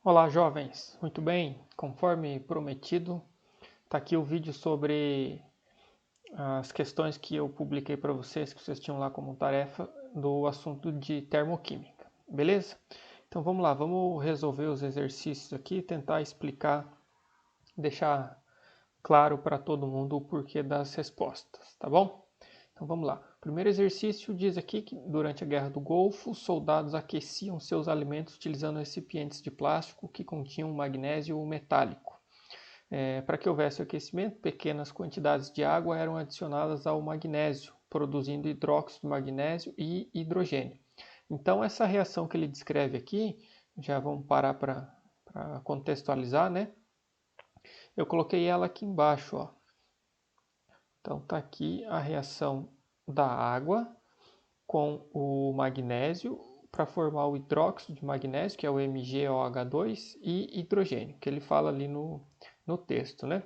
Olá, jovens! Muito bem, conforme prometido, está aqui o vídeo sobre as questões que eu publiquei para vocês, que vocês tinham lá como tarefa, do assunto de termoquímica, beleza? Então vamos lá, vamos resolver os exercícios aqui, tentar explicar, deixar claro para todo mundo o porquê das respostas, tá bom? Então vamos lá. O primeiro exercício diz aqui que durante a Guerra do Golfo, os soldados aqueciam seus alimentos utilizando recipientes de plástico que continham magnésio metálico. Para que houvesse aquecimento, pequenas quantidades de água eram adicionadas ao magnésio, produzindo hidróxido de magnésio e hidrogênio. Então essa reação que ele descreve aqui, já vamos parar para contextualizar, né? Eu coloquei ela aqui embaixo, ó. Então está aqui a reação da água com o magnésio para formar o hidróxido de magnésio, que é o MgOH2, e hidrogênio, que ele fala ali no texto, né?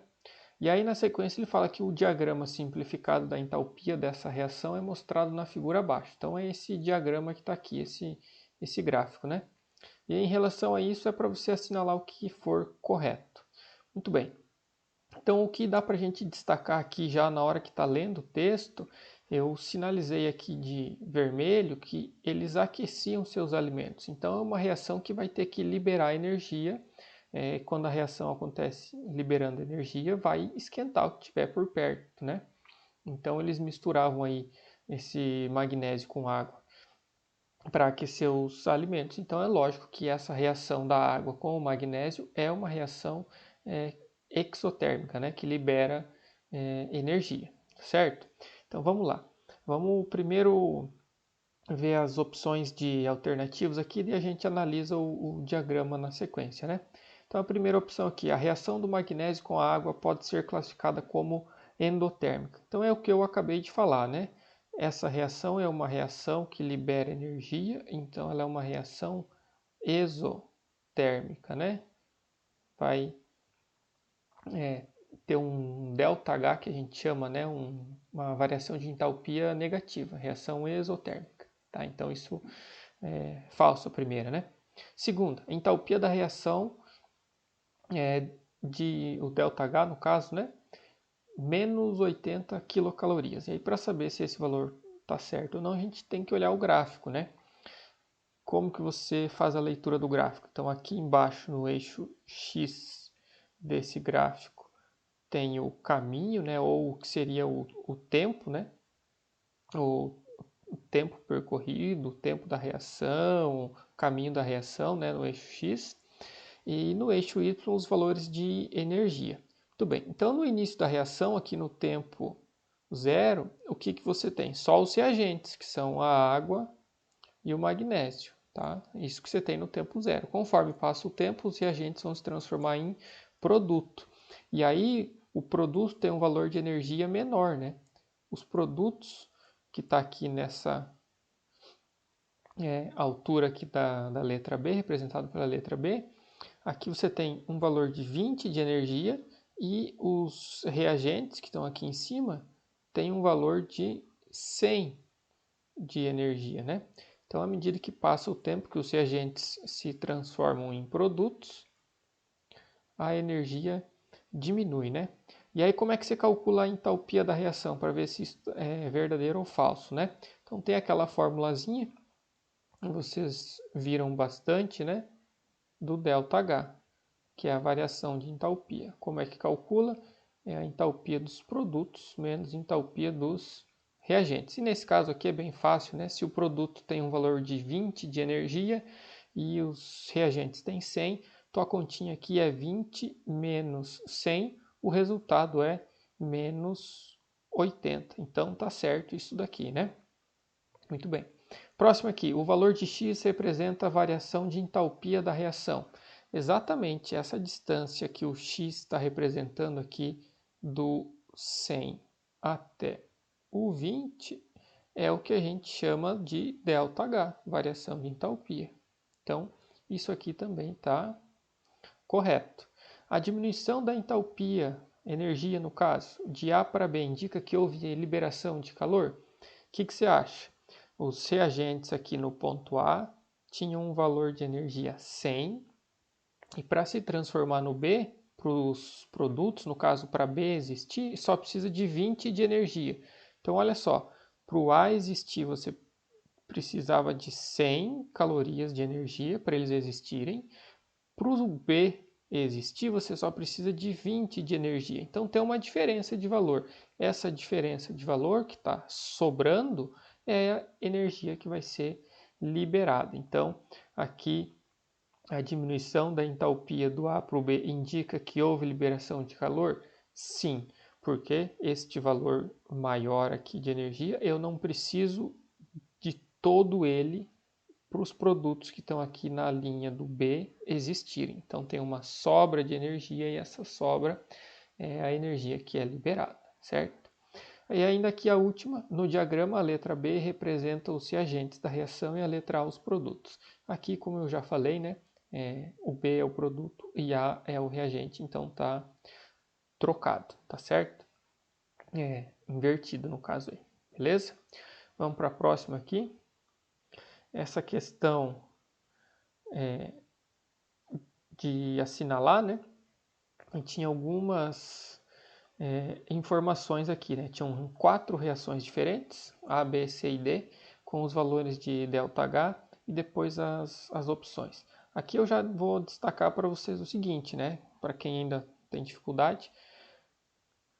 E aí na sequência ele fala que o diagrama simplificado da entalpia dessa reação é mostrado na figura abaixo. Então é esse diagrama que está aqui, esse gráfico, né? E em relação a isso é para você assinalar o que for correto. Muito bem. Então, o que dá para a gente destacar aqui já na hora que está lendo o texto, eu sinalizei aqui de vermelho que eles aqueciam seus alimentos. Então, é uma reação que vai ter que liberar energia. Quando a reação acontece liberando energia, vai esquentar o que tiver por perto, né? Então, eles misturavam aí esse magnésio com água para aquecer os alimentos. Então, é lógico que essa reação da água com o magnésio é uma reação exotérmica, né, que libera energia, certo? Então vamos lá. Vamos primeiro ver as opções de alternativas aqui e a gente analisa o diagrama na sequência, né? Então a primeira opção aqui, a reação do magnésio com a água pode ser classificada como endotérmica. Então é o que eu acabei de falar, né? Essa reação é uma reação que libera energia, então ela é uma reação exotérmica, né? Vai ter um ΔH que a gente chama, né, uma variação de entalpia negativa, reação exotérmica. Tá? Então isso é falso a primeira, né? Segunda, a entalpia da reação o ΔH no caso, né, menos 80 quilocalorias. E aí para saber se esse valor está certo ou não, a gente tem que olhar o gráfico, né? Como que você faz a leitura do gráfico? Então aqui embaixo no eixo X desse gráfico tem o caminho, né, ou o que seria o tempo, né, o tempo percorrido, o tempo da reação, o caminho da reação, né, no eixo X, e no eixo Y os valores de energia. Muito bem, então no início da reação, aqui no tempo zero, o que você tem? Só os reagentes, que são a água e o magnésio. Tá? Isso que você tem no tempo zero. Conforme passa o tempo, os reagentes vão se transformar em produto. E aí o produto tem um valor de energia menor, né? Os produtos que está aqui nessa altura aqui da letra B, representado pela letra B, aqui você tem um valor de 20 de energia e os reagentes que estão aqui em cima têm um valor de 100 de energia, né? Então, à medida que passa o tempo que os reagentes se transformam em produtos, a energia diminui, né? E aí como é que você calcula a entalpia da reação para ver se isso é verdadeiro ou falso, né? Então tem aquela formulazinha, vocês viram bastante, né? Do ΔH, que é a variação de entalpia. Como é que calcula? É a entalpia dos produtos menos a entalpia dos reagentes. E nesse caso aqui é bem fácil, né? Se o produto tem um valor de 20 de energia e os reagentes têm 100, então a continha aqui é 20 menos 100, o resultado é menos 80. Então tá certo isso daqui, né? Muito bem. Próximo aqui, o valor de x representa a variação de entalpia da reação. Exatamente essa distância que o x está representando aqui do 100 até o 20 é o que a gente chama de ΔH, variação de entalpia. Então, isso aqui também está correto. A diminuição da entalpia, energia no caso, de A para B indica que houve liberação de calor? O que você acha? Os reagentes aqui no ponto A tinham um valor de energia 100 E para se transformar no B, para os produtos, no caso para B existir, só precisa de 20 de energia. Então olha só, para o A existir você precisava de 100 calorias de energia para eles existirem. Para o B existir, você só precisa de 20 de energia. Então tem uma diferença de valor. Essa diferença de valor que está sobrando é a energia que vai ser liberada. Então aqui a diminuição da entalpia do A para o B indica que houve liberação de calor? Sim, porque este valor maior aqui de energia eu não preciso de todo ele para os produtos que estão aqui na linha do B existirem. Então tem uma sobra de energia e essa sobra é a energia que é liberada, certo? E ainda aqui a última, no diagrama a letra B representa os reagentes da reação e a letra A os produtos. Aqui, como eu já falei, né, o B é o produto e A é o reagente, então tá trocado, tá certo? Invertido no caso aí, beleza? Vamos para a próxima aqui. Essa questão de assinalar, né? E tinha algumas informações aqui, né? Tinham 4 reações diferentes, A, B, C e D, com os valores de ΔH e depois as opções. Aqui eu já vou destacar para vocês o seguinte, né? Para quem ainda tem dificuldade,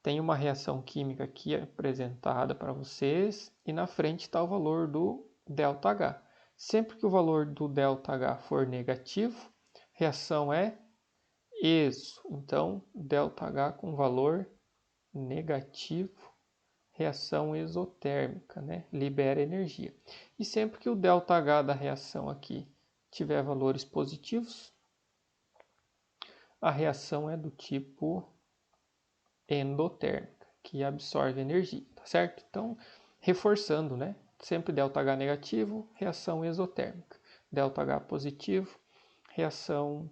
tem uma reação química aqui apresentada para vocês e na frente está o valor do ΔH. Sempre que o valor do ΔH for negativo, reação é exo. Então, ΔH com valor negativo, reação exotérmica, né? Libera energia. E sempre que o ΔH da reação aqui tiver valores positivos, a reação é do tipo endotérmica, que absorve energia, tá certo? Então, reforçando, né? Sempre ΔH negativo, reação exotérmica. ΔH positivo, reação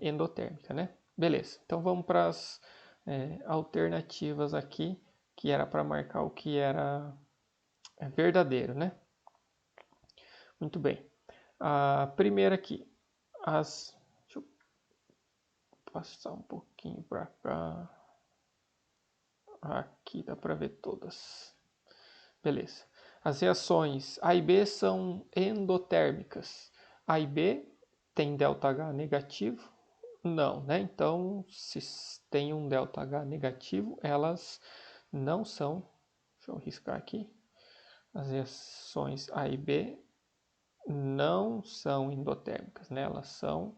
endotérmica, né? Beleza, então vamos para as alternativas aqui, que era para marcar o que era verdadeiro, né? Muito bem. A primeira aqui, deixa eu passar um pouquinho para cá. Aqui dá para ver todas. Beleza. As reações A e B são endotérmicas. A e B tem ΔH negativo? Não, né? Então, se tem um ΔH negativo, elas não são. Deixa eu riscar aqui. As reações A e B não são endotérmicas, né? Elas são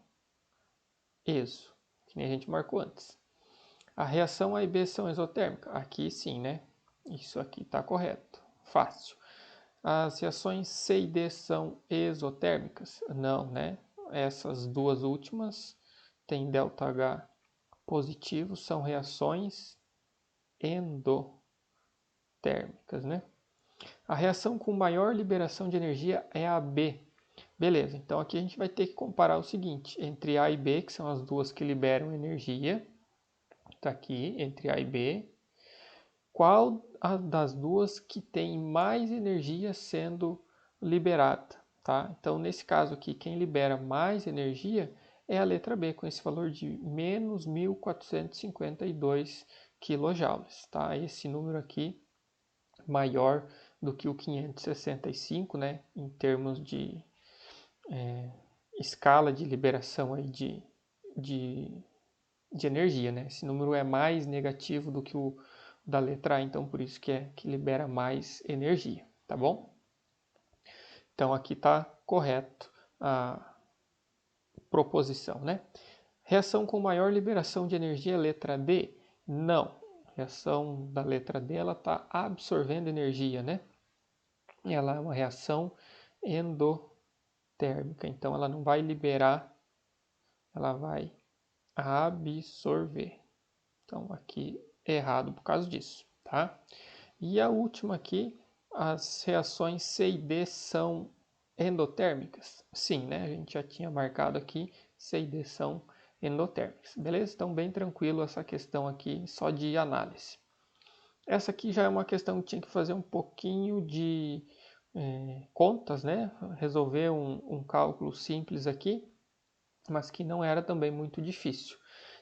exo, que nem a gente marcou antes. A reação A e B são exotérmicas? Aqui sim, né? Isso aqui está correto. Fácil. As reações C e D são exotérmicas? Não, né? Essas duas últimas têm ΔH positivo, são reações endotérmicas, né? A reação com maior liberação de energia é a B. Beleza, então aqui a gente vai ter que comparar o seguinte, entre A e B, que são as duas que liberam energia, está aqui, entre A e B, qual das duas que tem mais energia sendo liberada, tá? Então, nesse caso aqui, quem libera mais energia é a letra B, com esse valor de menos 1.452 kJ, tá? Esse número aqui maior do que o 565, né? Em termos de escala de liberação aí de energia, né? Esse número é mais negativo do que o da letra A, então por isso que libera mais energia, tá bom? Então aqui está correto a proposição, né? Reação com maior liberação de energia, letra D? Não. Reação da letra D, ela está absorvendo energia, né? Ela é uma reação endotérmica, então ela não vai liberar, ela vai absorver. Então aqui errado por causa disso, tá? E a última aqui, as reações C e D são endotérmicas? Sim, né? A gente já tinha marcado aqui, C e D são endotérmicas, beleza? Então bem tranquilo essa questão aqui, só de análise. Essa aqui já é uma questão que tinha que fazer um pouquinho de contas, né? Resolver um cálculo simples aqui. mas que não era também muito difícil.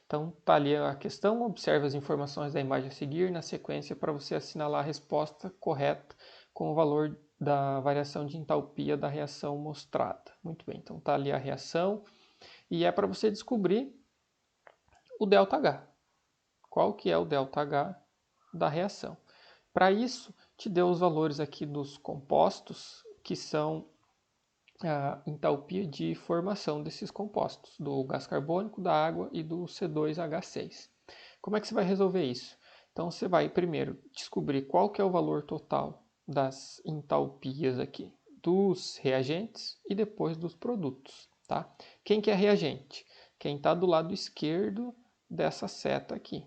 Então, está ali a questão, observe as informações da imagem a seguir na sequência para você assinalar a resposta correta com o valor da variação de entalpia da reação mostrada. Muito bem, então está ali a reação e é para você descobrir o ΔH. Qual que é o ΔH da reação? Para isso, te deu os valores aqui dos compostos, que são a entalpia de formação desses compostos, do gás carbônico, da água e do C2H6. Como é que você vai resolver isso? Então você vai primeiro descobrir qual que é o valor total das entalpias aqui dos reagentes e depois dos produtos, tá? Quem que é reagente? Quem está do lado esquerdo dessa seta aqui.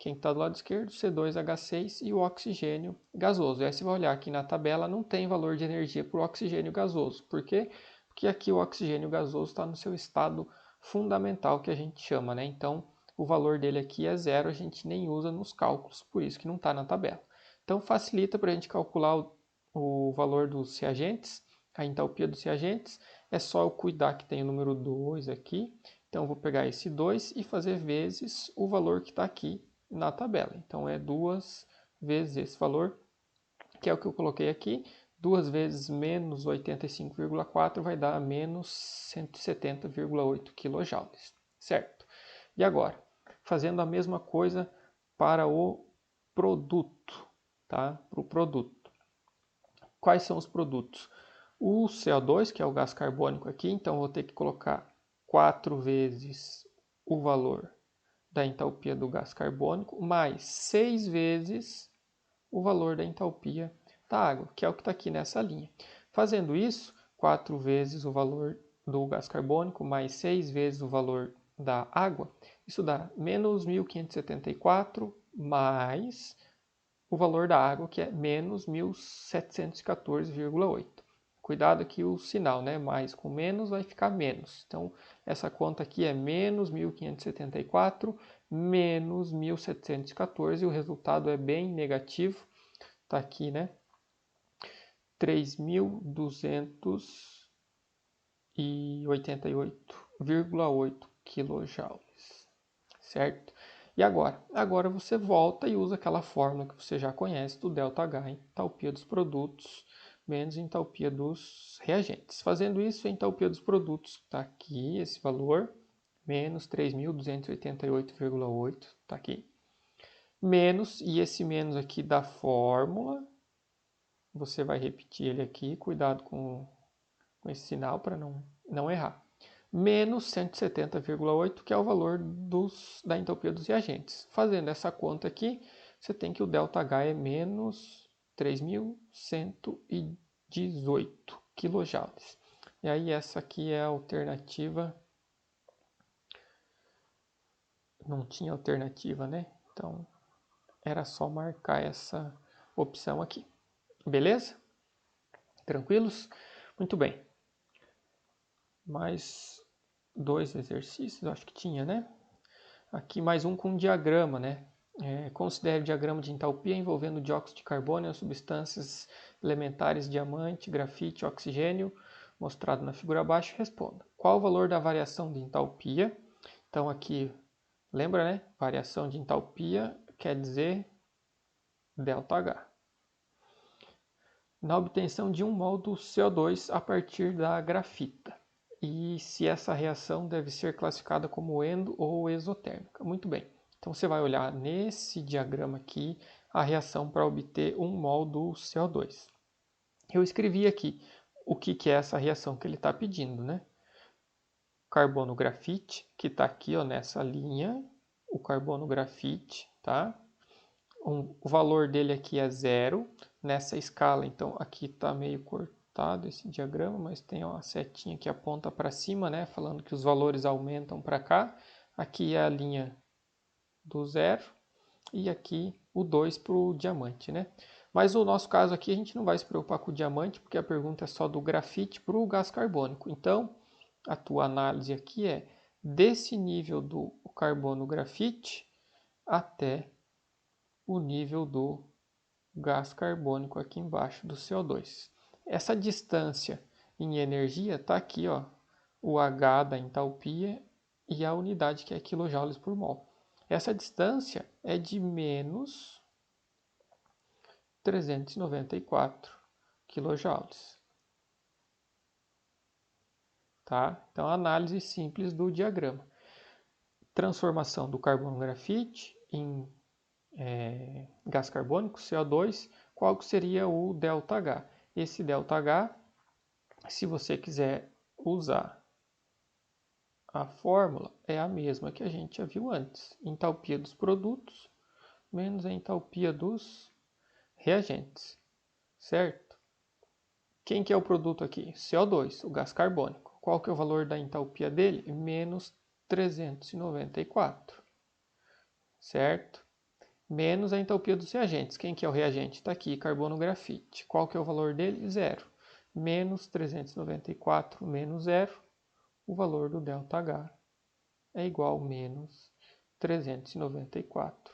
Quem está do lado esquerdo, C2H6 e o oxigênio gasoso. E aí você vai olhar aqui na tabela, não tem valor de energia para o oxigênio gasoso. Por quê? Porque aqui o oxigênio gasoso está no seu estado fundamental, que a gente chama, né? Então, o valor dele aqui é zero, a gente nem usa nos cálculos, por isso que não está na tabela. Então, facilita para a gente calcular o valor dos reagentes, a entalpia dos reagentes. É só eu cuidar que tem o número 2 aqui. Então, eu vou pegar esse 2 e fazer vezes o valor que está aqui na tabela. Então, é 2 vezes esse valor, que é o que eu coloquei aqui. 2 vezes menos 85,4 vai dar menos 170,8 kJ, certo? E agora, fazendo a mesma coisa para o produto, tá? Para o produto. Quais são os produtos? O CO2, que é o gás carbônico aqui, então eu vou ter que colocar 4 vezes o valor da entalpia do gás carbônico, mais 6 vezes o valor da entalpia da água, que é o que está aqui nessa linha. Fazendo isso, 4 vezes o valor do gás carbônico, mais 6 vezes o valor da água, isso dá menos 1.574, mais o valor da água, que é menos 1.714,8. Cuidado aqui o sinal, né? Mais com menos vai ficar menos. Então, essa conta aqui é menos 1.574 menos 1.714 e o resultado é bem negativo. Está aqui, né? 3.288,8 kJ, certo? E agora? Agora você volta e usa aquela fórmula que você já conhece do ΔH, entalpia dos produtos menos entalpia dos reagentes. Fazendo isso, a entalpia dos produtos está aqui, esse valor, menos 3.288,8, está aqui. Menos, e esse menos aqui da fórmula, você vai repetir ele aqui, cuidado com esse sinal para não errar. Menos 170,8, que é o valor da entalpia dos reagentes. Fazendo essa conta aqui, você tem que o ΔH é menos 3.118 kJ. E aí essa aqui é a alternativa. Não tinha alternativa, né? Então era só marcar essa opção aqui. Beleza? Tranquilos? Muito bem. Mais 2 exercícios, acho que tinha, né? Aqui mais um com diagrama, né? Considere o diagrama de entalpia envolvendo dióxido de carbono e as substâncias elementares diamante, grafite, oxigênio, mostrado na figura abaixo. Responda. Qual o valor da variação de entalpia? Então aqui, lembra, né? Variação de entalpia quer dizer ΔH. Na obtenção de 1 mol do CO2 a partir da grafita. E se essa reação deve ser classificada como endo ou exotérmica. Muito bem. Então você vai olhar nesse diagrama aqui a reação para obter 1 mol do CO2. Eu escrevi aqui o que é essa reação que ele está pedindo, né? Carbono grafite, que está aqui ó, nessa linha, o carbono grafite, tá? O valor dele aqui é 0 nessa escala, então aqui está meio cortado esse diagrama, mas tem uma setinha que aponta para cima, né, falando que os valores aumentam para cá. Aqui é a linha do 0 e aqui o 2 para o diamante, né? Mas no nosso caso aqui a gente não vai se preocupar com o diamante, porque a pergunta é só do grafite para o gás carbônico. Então, a tua análise aqui é desse nível do carbono grafite até o nível do gás carbônico aqui embaixo do CO2. Essa distância em energia está aqui, ó, o H da entalpia e a unidade que é quilojoules por mol. Essa distância é de menos 394 quilojoules. Tá? Então, análise simples do diagrama. Transformação do carbono grafite em gás carbônico, CO2, qual seria o ΔH? Esse ΔH, se você quiser usar a fórmula, é a mesma que a gente já viu antes. Entalpia dos produtos menos a entalpia dos reagentes, certo? Quem que é o produto aqui? CO2, o gás carbônico. Qual que é o valor da entalpia dele? Menos 394, certo? Menos a entalpia dos reagentes. Quem que é o reagente? Está aqui, carbono grafite. Qual que é o valor dele? Zero. Menos 394 menos zero, o valor do ΔH é igual a menos 394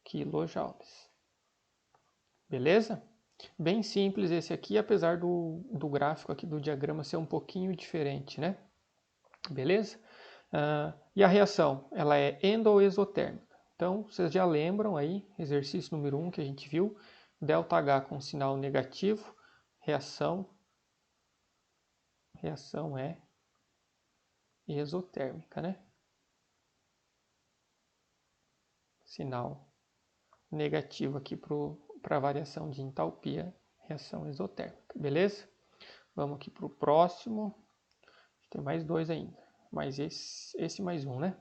quilojoules. Beleza? Bem simples esse aqui, apesar do gráfico aqui do diagrama ser um pouquinho diferente, né? Beleza? E a reação, ela é endo ou exotérmica. Então, vocês já lembram aí, exercício número 1 que a gente viu, ΔH com sinal negativo, reação é exotérmica, né? Sinal negativo aqui para a variação de entalpia, reação exotérmica, beleza? Vamos aqui para o próximo. Tem mais dois ainda, mais esse mais um, né?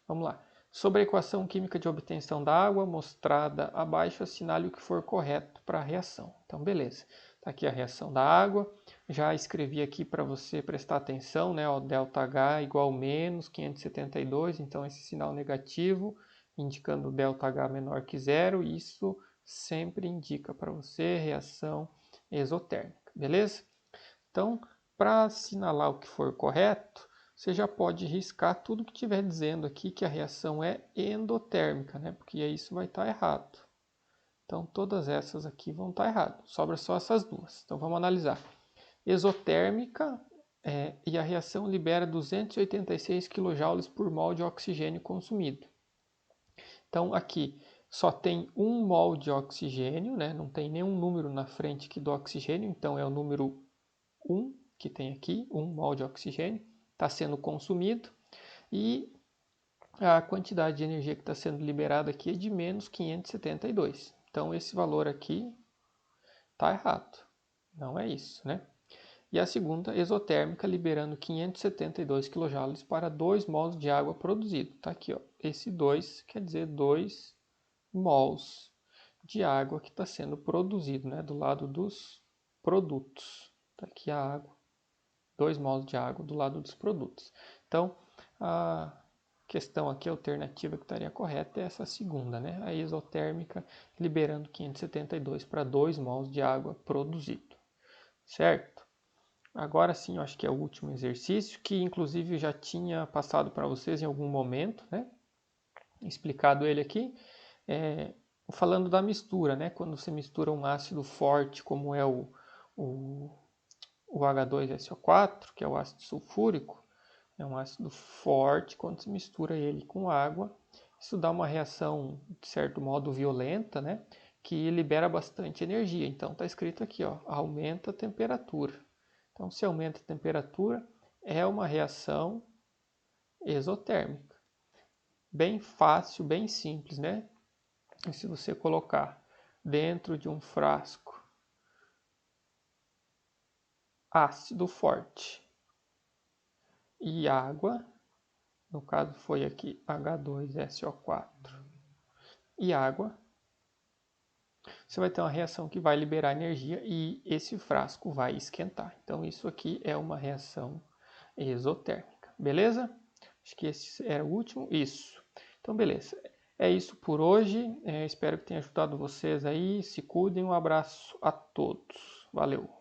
Vamos lá. Sobre a equação química de obtenção da água, mostrada abaixo, assinale o que for correto para a reação. Então, beleza. Está aqui a reação da água. Já escrevi aqui para você prestar atenção, né? Ó, ΔH igual menos 572, então esse sinal negativo, indicando ΔH menor que zero. Isso sempre indica para você reação exotérmica, beleza? Então, para assinalar o que for correto, você já pode riscar tudo que estiver dizendo aqui que a reação é endotérmica, né? Porque isso vai estar errado. Então, todas essas aqui vão estar erradas. Sobra só essas duas. Então, vamos analisar. Exotérmica e a reação libera 286 kJ por mol de oxigênio consumido. Então, aqui só tem 1 mol de oxigênio, né? Não tem nenhum número na frente aqui do oxigênio, então é o número 1 que tem aqui, 1 mol de oxigênio, está sendo consumido e a quantidade de energia que está sendo liberada aqui é de menos 572. Então, esse valor aqui está errado. Não é isso, né? E a segunda, exotérmica, liberando 572 kJ para 2 mols de água produzido. Está aqui, ó. Esse 2 quer dizer 2 mols de água que está sendo produzido, né? Do lado dos produtos. Está aqui a água. 2 mols de água do lado dos produtos. Então, a questão aqui, a alternativa que estaria correta é essa segunda, né? A exotérmica liberando 572 para 2 mols de água produzido, certo? Agora sim, eu acho que é o último exercício, que inclusive eu já tinha passado para vocês em algum momento, né? Explicado ele aqui. Falando da mistura, né? Quando você mistura um ácido forte, como é o H2SO4, que é o ácido sulfúrico, é um ácido forte. Quando se mistura ele com água, isso dá uma reação, de certo modo, violenta, né? Que libera bastante energia. Então, está escrito aqui, ó, aumenta a temperatura. Então, se aumenta a temperatura, é uma reação exotérmica. Bem fácil, bem simples, né? E se você colocar dentro de um frasco ácido forte e água, no caso foi aqui H2SO4 e água, você vai ter uma reação que vai liberar energia e esse frasco vai esquentar. Então isso aqui é uma reação exotérmica, beleza? Acho que esse era o último. Isso. Então beleza. É isso por hoje. Espero que tenha ajudado vocês aí. Se cuidem. Um abraço a todos. Valeu.